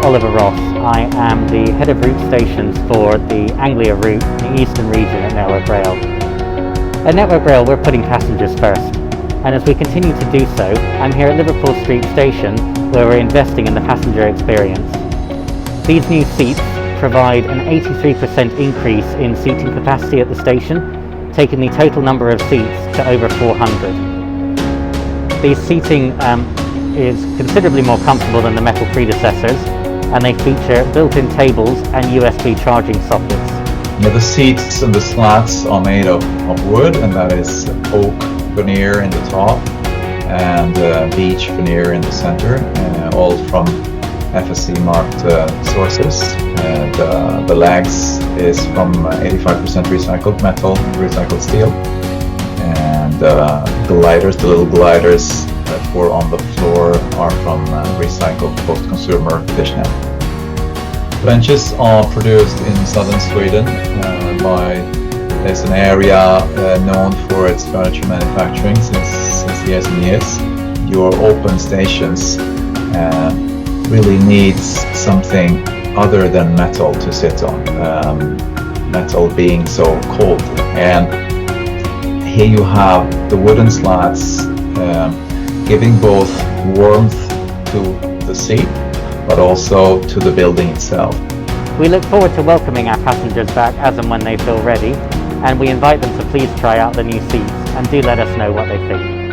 Oliver Ross. I am the head of route stations for the Anglia route in the eastern region at Network Rail. At Network Rail, we're putting passengers first, and as we continue to do so, I'm here at Liverpool Street station where we're investing in the passenger experience. These new seats provide an 83% increase in seating capacity at the station, taking the total number of seats to over 400. The seating is considerably more comfortable than the metal predecessors, and they feature built-in tables and USB charging sockets. Yeah, the seats and the slats are made of wood, and that is oak veneer in the top and beech veneer in the center, all from FSC marked sources. And the legs is from 85% recycled metal, recycled steel. And gliders, the little gliders that were on the floor are from recycled post-consumer fish net. Benches are produced in southern Sweden there's an area known for its furniture manufacturing since years and years. Your open stations really needs something other than metal to sit on, metal being so cold. And here you have the wooden slats giving both warmth to the seat but also to the building itself. We look forward to welcoming our passengers back as and when they feel ready, and we invite them to please try out the new seats and do let us know what they think.